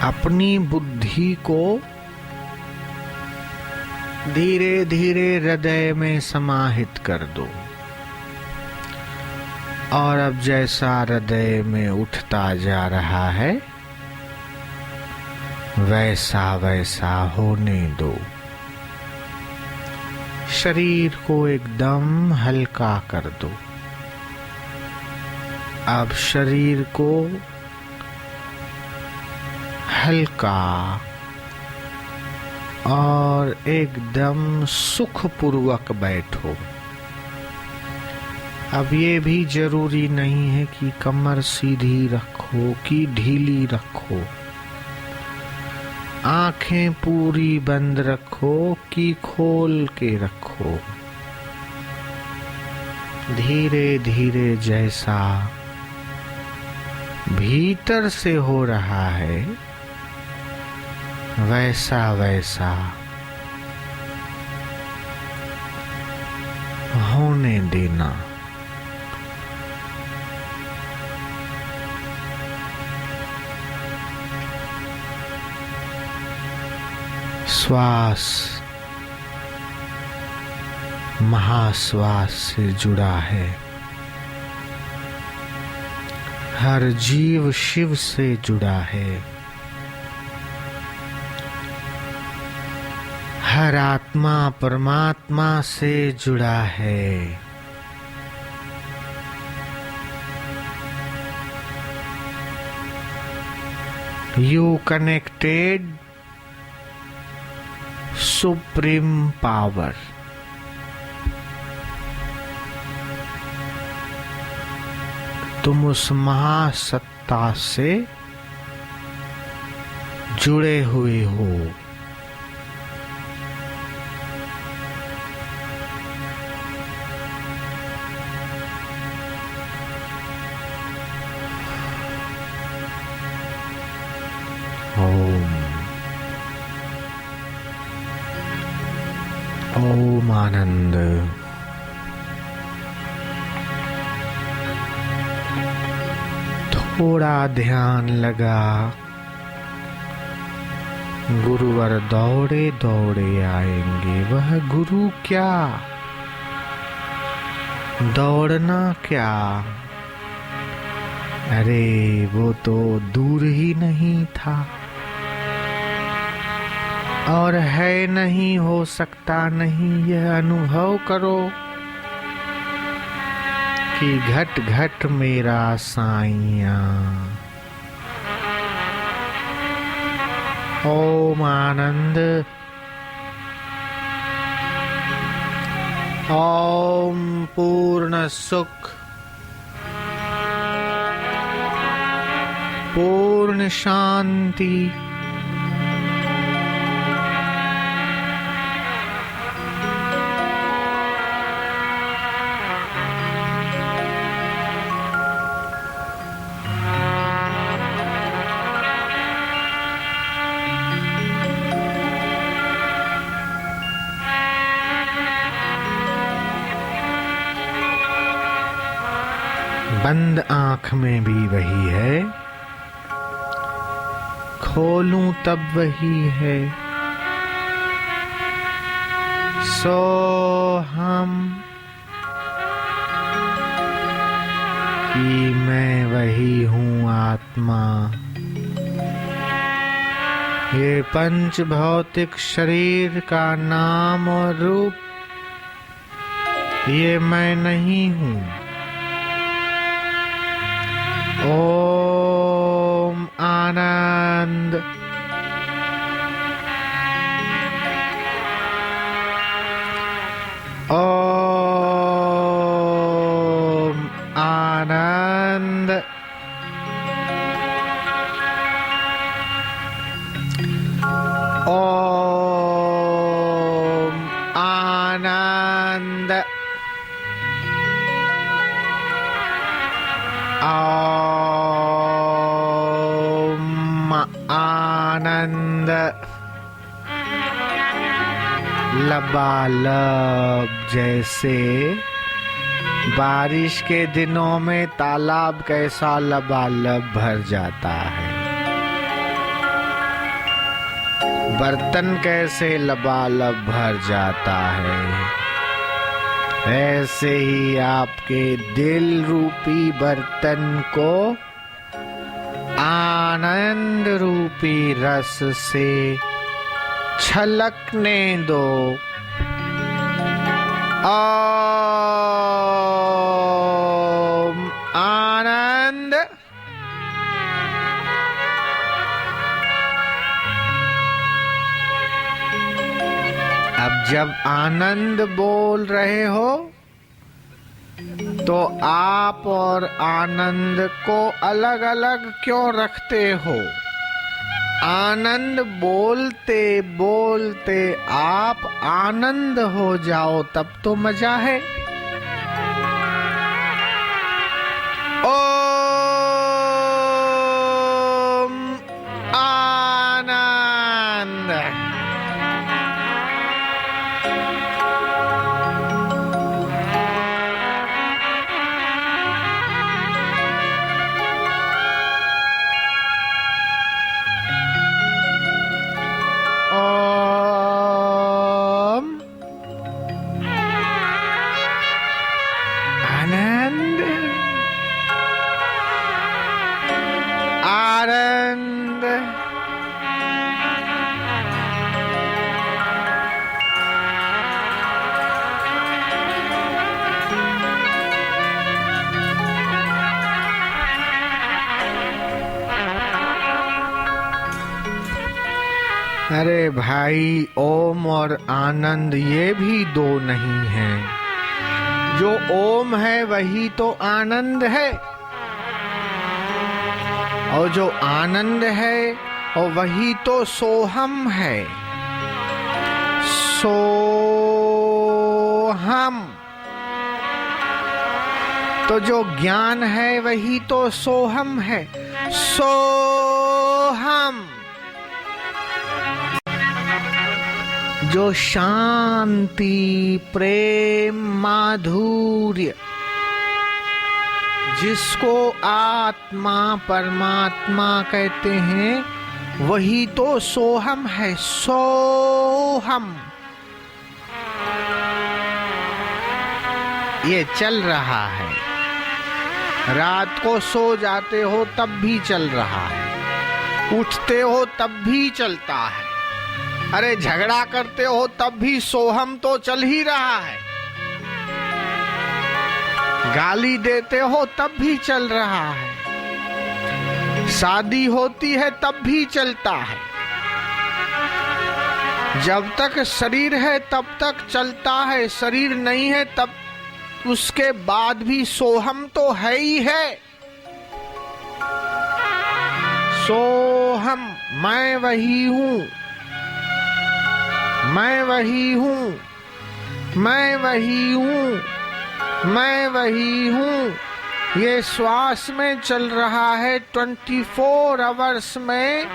अपनी बुद्धि को धीरे धीरे हृदय में समाहित कर दो। और अब जैसा हृदय में उठता जा रहा है वैसा वैसा होने दो। शरीर को एकदम हल्का कर दो। अब शरीर को हल्का और एकदम सुखपूर्वक बैठो। अब ये भी जरूरी नहीं है कि कमर सीधी रखो कि ढीली रखो, आंखें पूरी बंद रखो कि खोल के रखो। धीरे धीरे जैसा भीतर से हो रहा है वैसा वैसा होने देना। श्वास महाश्वास से जुड़ा है। हर जीव शिव से जुड़ा है। हर आत्मा परमात्मा से जुड़ा है। You connected supreme power. तुम उस महासत्ता से जुड़े हुए हो। ओम आनंद। थोड़ा ध्यान लगा। गुरुवर दौड़े दौड़े आएंगे। वह गुरु क्या, दौड़ना क्या? अरे वो तो दूर ही नहीं था और है नहीं, हो सकता नहीं। यह अनुभव करो कि घट घट मेरा साईया। ओम आनंद। ओम पूर्ण सुख, पूर्ण शांति, बंद आंख में भी वही है, खोलूं तब वही है। सो हम कि मैं वही हूँ आत्मा। ये पंच भौतिक शरीर का नाम और रूप ये मैं नहीं हूँ। ओम आनंद। ओम आनंद। ओम आनंद। ओम आनंद। लबालब जैसे बारिश के दिनों में तालाब कैसा लबालब भर जाता है, बर्तन कैसे लबालब भर जाता है, ऐसे ही आपके दिल रूपी बर्तन को आनंद रूपी रस से छलकने दो। ओम आनंद। अब जब आनंद बोल रहे हो तो आप और आनंद को अलग अलग क्यों रखते हो? आनंद बोलते बोलते आप आनंद हो जाओ, तब तो मजा है। ओम आनंद। आनंद। अरे भाई, ओम और आनंद ये भी दो नहीं हैं। जो ओम है वही तो आनंद है, और जो आनंद है और वही तो सोहम है। सोहम तो जो ज्ञान है वही तो सोहम है। सोहम जो शांति, प्रेम, माधुर्य, जिसको आत्मा परमात्मा कहते हैं, वही तो सोहम है। सोहम ये चल रहा है। रात को सो जाते हो तब भी चल रहा है, उठते हो तब भी चलता है। अरे झगड़ा करते हो तब भी सोहम तो चल ही रहा है। गाली देते हो तब भी चल रहा है। शादी होती है तब भी चलता है। जब तक शरीर है तब तक चलता है, शरीर नहीं है तब उसके बाद भी सोहम तो है ही है। सोहम, मैं वही हूँ, मैं वही हूँ, मैं वही हूँ, मैं वही हूँ। ये श्वास में चल रहा है। 24 आवर्स में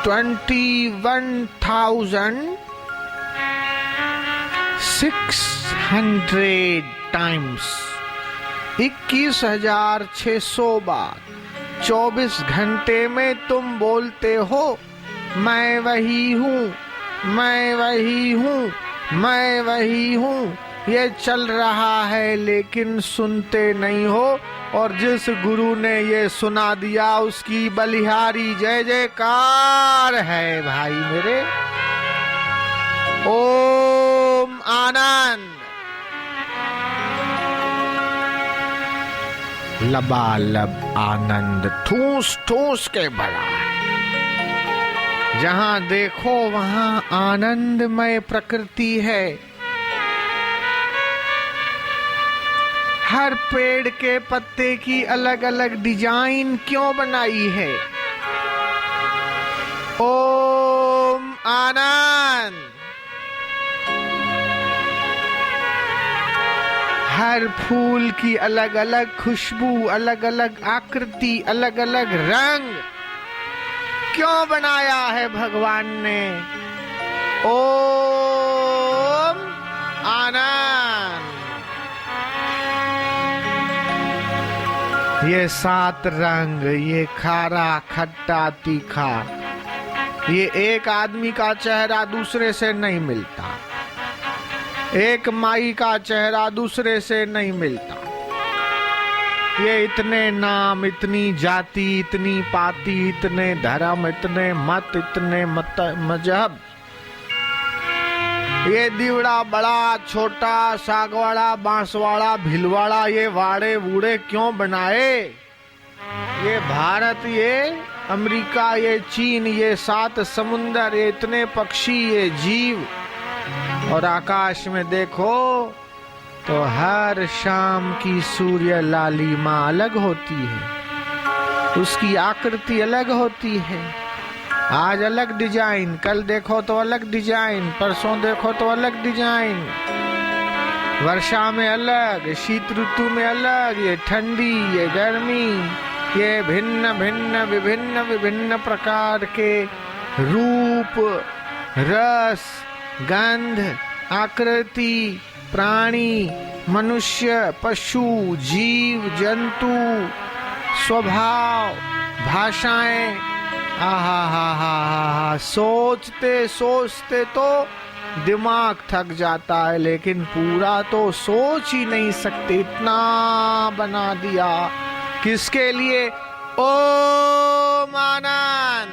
21,600 टाइम्स, 21,600 बार 24 घंटे में तुम बोलते हो, मैं वही हूँ, मैं वही हूँ, मैं वही हूँ। ये चल रहा है लेकिन सुनते नहीं हो। और जिस गुरु ने ये सुना दिया उसकी बलिहारी जय जयकार है भाई मेरे। ओम आनंद। लबालब आनंद ठूस ठूस के भरा है। जहां देखो वहां आनंदमय प्रकृति है। हर पेड़ के पत्ते की अलग अलग डिजाइन क्यों बनाई है? ओम आनंद। हर फूल की अलग अलग खुशबू, अलग अलग आकृति, अलग अलग रंग क्यों बनाया है भगवान ने? ओम आनंद। ये 7 रंग, ये खारा, खट्टा, तीखा, ये एक आदमी का चेहरा दूसरे से नहीं मिलता, एक माई का चेहरा दूसरे से नहीं मिलता। ये इतने नाम, इतनी जाति, इतनी पाति, इतने धर्म, इतने मत, इतने मजहब, ये दीवड़ा बड़ा छोटा, सागवाड़ा, बांसवाड़ा, भिलवाड़ा, ये वाड़े वूड़े क्यों बनाए? ये भारत, ये अमेरिका, ये चीन, ये 7 समुंदर, ये इतने पक्षी, ये जीव, और आकाश में देखो तो हर शाम की सूर्य लालिमा अलग होती है, उसकी आकृति अलग होती है। आज अलग डिजाइन, कल देखो तो अलग डिजाइन, परसों देखो तो अलग डिजाइन, वर्षा में अलग, शीत ऋतु में अलग, ये ठंडी, ये गर्मी, ये भिन्न भिन्न विभिन्न विभिन्न प्रकार के रूप, रस, गंध, आकृति, प्राणी, मनुष्य, पशु, जीव, जंतु, स्वभाव, भाषाएं, आहा हा हा हा, सोचते सोचते तो दिमाग थक जाता है, लेकिन पूरा तो सोच ही नहीं सकते, इतना बना दिया। किसके लिए? ओम आनंद।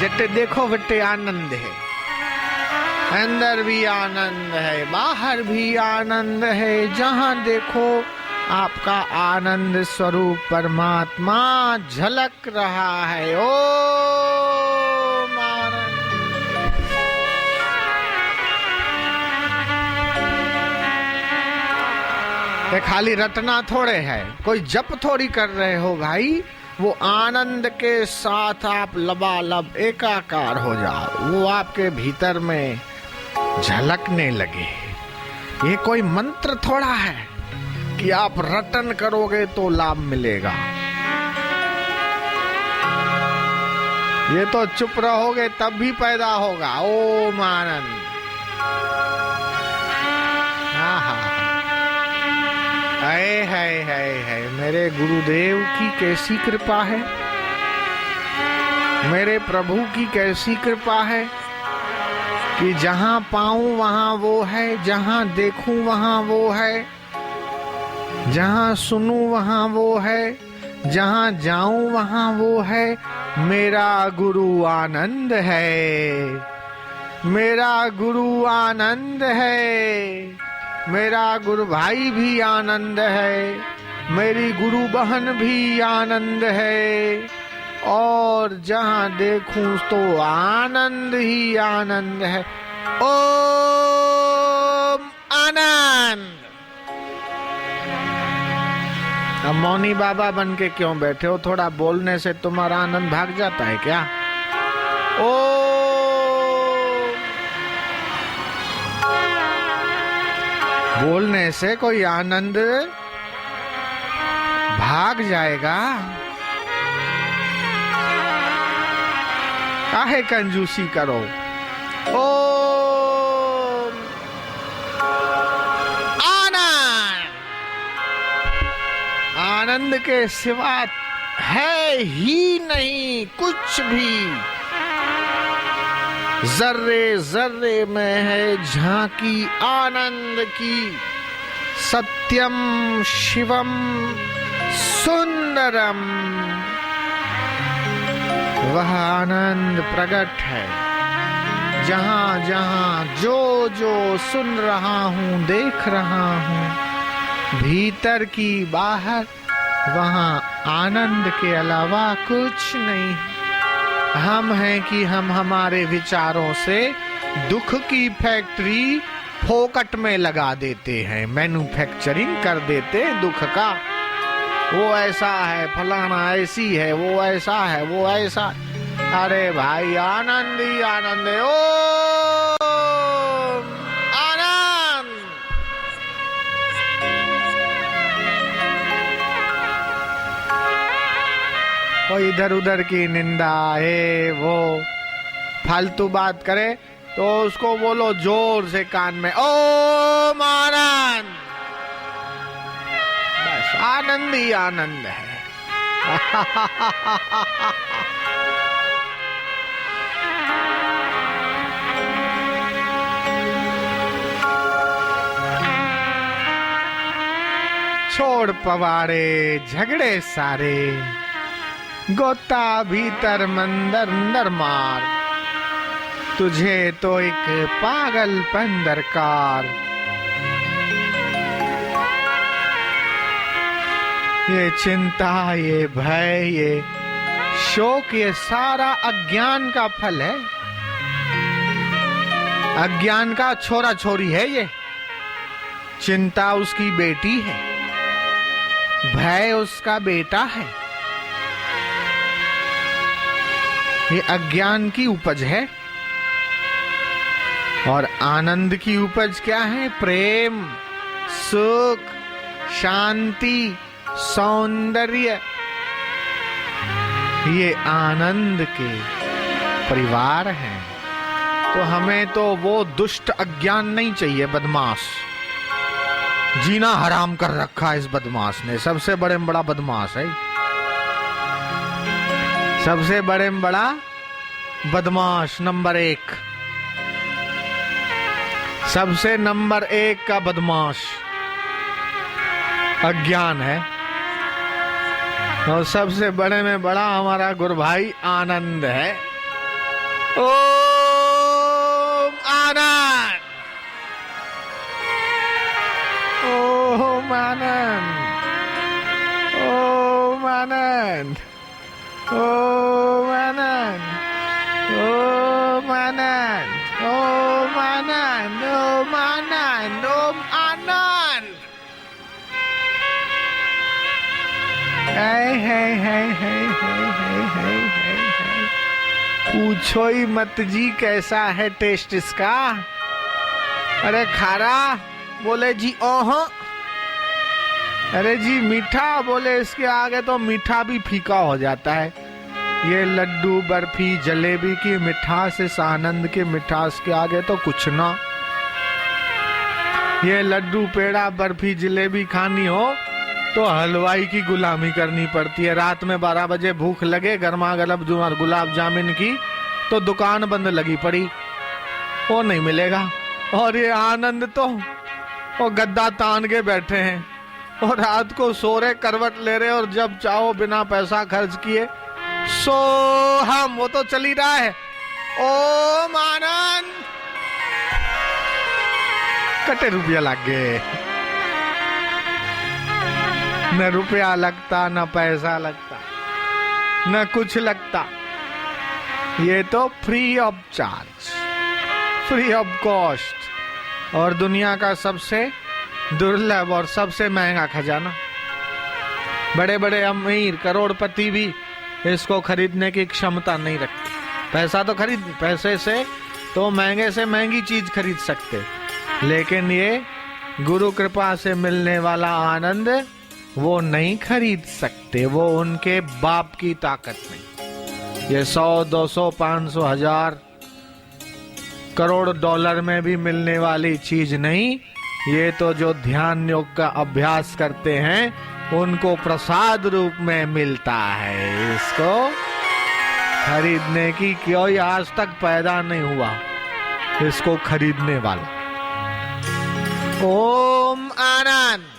जटे देखो बट्टे आनंद है, अंदर भी आनंद है, बाहर भी आनंद है, जहां देखो आपका आनंद स्वरूप परमात्मा झलक रहा है। ओम आनंद। ये खाली रटना थोड़े है, कोई जप थोड़ी कर रहे हो भाई, वो आनंद के साथ आप लबालब एकाकार हो जाओ, वो आपके भीतर में झलकने लगे। ये कोई मंत्र थोड़ा है कि आप रटन करोगे तो लाभ मिलेगा। ये तो चुप रहोगे तब भी पैदा होगा। ओम आनंद। है मेरे गुरुदेव की कैसी कृपा है, मेरे प्रभु की कैसी कृपा है कि जहां पाऊं वहां वो है, जहां देखूं वहां वो है, जहां सुनूं वहां वो है, जहां जाऊं वहां वो है। मेरा गुरु आनंद है, मेरा गुरु आनंद है, मेरा गुरु भाई भी आनंद है, मेरी गुरु बहन भी आनंद है, और जहां देखूं तो आनंद ही आनंद है। ओम आनंद। अब मौनी बाबा बन के क्यों बैठे हो? थोड़ा बोलने से तुम्हारा आनंद भाग जाता है क्या? बोलने से कोई आनंद भाग जाएगा? काहे कंजूसी करो? ओम आनंद। आनंद के सिवा है ही नहीं कुछ भी। जर्रे जर्रे में है झांकी आनंद की। सत्यम शिवम सुंदरम, वह आनंद प्रकट है। जहां जहां जो जो सुन रहा हूं, देख रहा हूं, भीतर की बाहर, वहां आनंद के अलावा कुछ नहीं। हम हैं कि हम हमारे विचारों से दुख की फैक्ट्री फोकट में लगा देते हैं, मैन्युफैक्चरिंग कर देते हैं दुख का। वो ऐसा है, फलाना ऐसी है, वो ऐसा है, वो ऐसा। अरे भाई आनंद ही आनंद है। ओ आनंद। कोई इधर उधर की निंदा है, वो फालतू बात करे तो उसको बोलो जोर से कान में, ओम आनंद। बस आनंद ही आनंद है। छोड़ पवाड़े झगड़े सारे, गोता भीतर मंदर अंदर मार, तुझे तो एक पागलपन दरकार। ये चिंता, ये भय, ये शोक, ये सारा अज्ञान का फल है। अज्ञान का छोरा छोरी है ये। चिंता उसकी बेटी है, भय उसका बेटा है। ये अज्ञान की उपज है। और आनंद की उपज क्या है? प्रेम, सुख, शांति, सौंदर्य। ये आनंद के परिवार हैं। तो हमें तो वो दुष्ट अज्ञान नहीं चाहिए, बदमाश। जीना हराम कर रखा इस बदमाश ने। सबसे बड़े में बड़ा बदमाश है, सबसे बड़े में बड़ा बदमाश, नंबर 1, सबसे नंबर 1 का बदमाश अज्ञान है। और सबसे बड़े में बड़ा हमारा गुरु भाई आनंद है। ओम आनंद, ओम आनंद, ओम आनंद, ओम आनंद, ओम आनंद, ओम आनंद, ओम आनंद, ओम आनंद। पूछो ही मत जी कैसा है टेस्ट इसका। अरे खारा, बोले जी ओह। अरे जी मीठा, बोले इसके आगे तो मीठा भी फीका हो जाता है। ये लड्डू, बर्फी, जलेबी की मिठास, इस आनंद के मिठास के आगे तो कुछ ना। ये लड्डू, पेड़ा, बर्फी, जलेबी खानी हो तो हलवाई की गुलामी करनी पड़ती है। रात में 12 बजे भूख लगे, गर्मा गर्म गुलाब जामुन की, तो दुकान बंद लगी पड़ी, वो नहीं मिलेगा। और ये आनंद तो वो गद्दा तान के बैठे हैं और रात को सो रहे, करवट ले रहे, और जब चाहो बिना पैसा खर्च किए सो हम, वो तो चल ही रहा है। ओम आनंद। कटे रुपया लग गए, न रुपया लगता, न पैसा लगता, न कुछ लगता। ये तो free of charge, free of cost. और दुनिया का सबसे दुर्लभ और सबसे महंगा खजाना। बड़े बड़े अमीर करोड़पति भी इसको खरीदने की क्षमता नहीं रखते। पैसा तो पैसे से तो महंगे से महंगी चीज खरीद सकते, लेकिन ये गुरु कृपा से मिलने वाला आनंद वो नहीं खरीद सकते। वो उनके बाप की ताकत नहीं। ये 100, 200, 500, 1000 करोड़ डॉलर में भी मिलने वाली चीज नहीं। ये तो जो ध्यान योग का अभ्यास करते हैं उनको प्रसाद रूप में मिलता है। इसको खरीदने की कोई आज तक पैदा नहीं हुआ, इसको खरीदने वाला। ओम आनंद।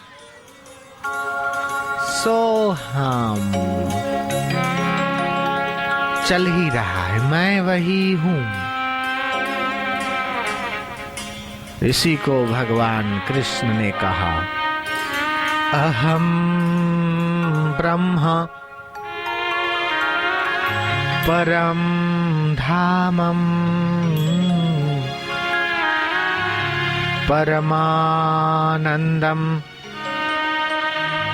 सो हम चल ही रहा है, मैं वही हूं। इसी को भगवान कृष्ण ने कहा, अहम ब्रह्म परम धामम परमानंदम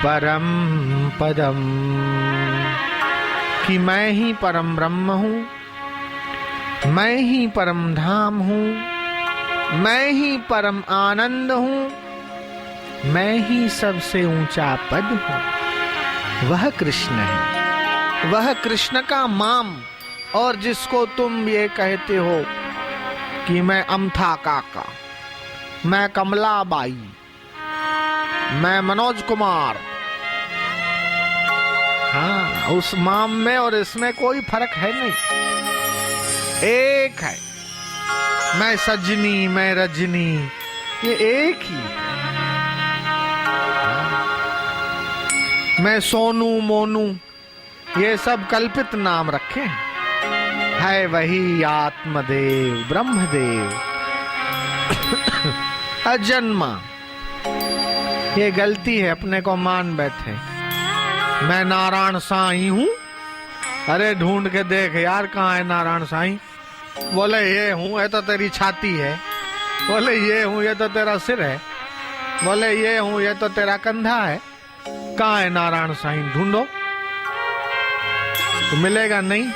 परम पदम। कि मैं ही परम ब्रह्म हूँ, मैं ही परम धाम हूँ, मैं ही परम आनंद हूँ, मैं ही सबसे ऊंचा पद हूँ। वह कृष्ण है, वह कृष्ण का माम। और जिसको तुम ये कहते हो कि मैं अमथा काका, मैं कमला बाई, मैं मनोज कुमार, हाँ, उस माम में और इसमें कोई फर्क है नहीं, एक है। मैं सजनी, मैं रजनी, ये एक ही है। मैं सोनू, मोनू, ये सब कल्पित नाम रखे हैं। है वही आत्मदेव ब्रह्मदेव अजन्मा। ये गलती है, अपने को मान बैठे मैं नारायण साईं हूं। अरे ढूंढ के देख यार, कहाँ है नारायण साईं? बोले ये हूं, ये तो तेरी छाती है। बोले ये हूं, ये तो तेरा सिर है। बोले ये हूं, ये तो तेरा कंधा है। कहाँ है नारायण साईं? ढूंढो तो मिलेगा नहीं।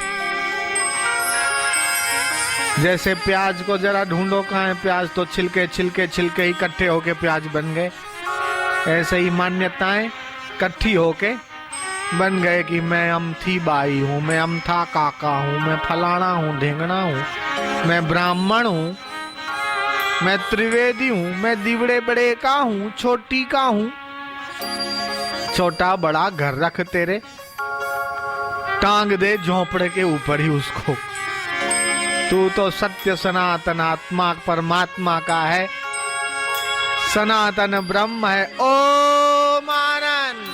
जैसे प्याज को जरा ढूंढो, कहाँ है प्याज, तो छिलके छिलके छिलके इकट्ठे होके प्याज बन गए। ऐसे ही मान्यताएं इकट्ठी होके बन गए कि मैं अमथी बाई हूँ, मैं अमथा काका हूँ, मैं फलाना हूँ, ढेंगना हूँ, मैं ब्राह्मण हूँ, मैं त्रिवेदी हूँ, मैं दिवड़े बड़े का हूँ, छोटी का हूँ। छोटा बड़ा घर रख तेरे, टांग दे झोंपड़े के ऊपर ही उसको। तू तो सत्य सनातन आत्मा परमात्मा का है, सनातन ब्रह्म है। ओम आनंद,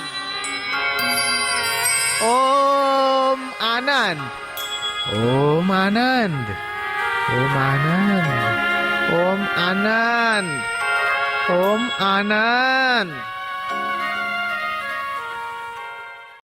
ओम आनंद, ओम आनंद, ओम आनंद, ओम आनंद, ओम आनंद।